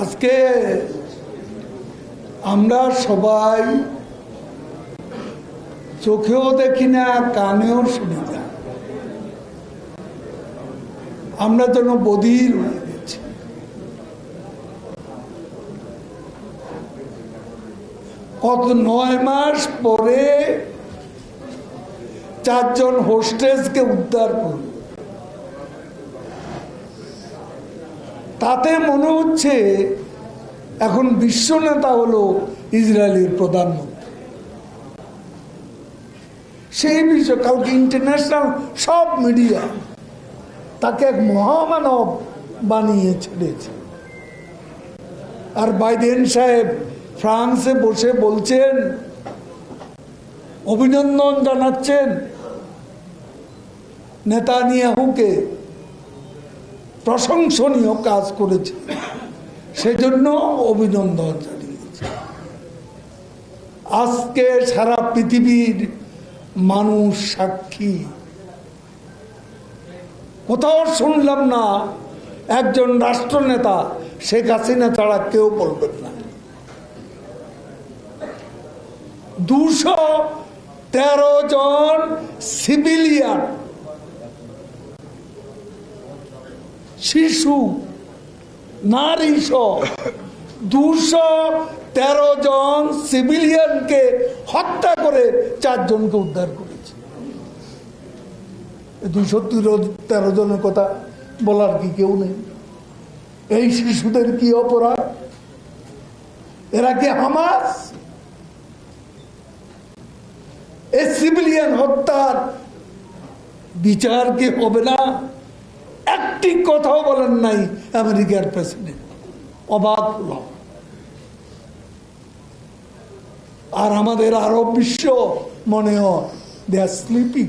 আজকে আমরা সবাই চোখেও দেখি না, কানেও শুনি না, আমরা যেন বধির হয়ে গেছি। কত 9 মাস পরে 4 জন হোস্টেসকে উদ্ধার করল। তাতে মনে হচ্ছে এখন বিশ্ব নেতা হলো ইসরায়েলের প্রধানমন্ত্রী। সেই বিষয় কালকে ইন্টারন্যাশনাল সব মিডিয়া তাকে এক মহামানব বানিয়ে ছেড়েছে। আর বাইডেন সাহেব ফ্রান্সে বসে বলছেন, অভিনন্দন জানাচ্ছেন নেতানিয়াহুকে, প্রশংসনীয় কাজ করেছে, সেজন্য অভিনন্দন জানিয়েছে। আজকে সারা পৃথিবীর মানুষ সাক্ষী। কোথাও শুনলাম না একজন রাষ্ট্রনেতা শেখ হাসিনা ছাড়া কেউ বলবেন না। 213 জন সিভিলিয়ান, শিশু, নারী সহ 213 জন সিভিলিয়ানকে হত্যা করে 4 জনকে উদ্ধার করেছে। 213 জনের কথা বলার কি কেউ নেই? এই শিশুদের কি অপরাধ? এরা কি হামাস? এই সিভিলিয়ান হত্যার বিচার কি হবে না? একটি কথাও বলেন নাই আমেরিকার প্রেসিডেন্ট। অবাক হলাম। আর আমাদের আরব বিশ্ব মনে হয় দে আর স্লিপিং।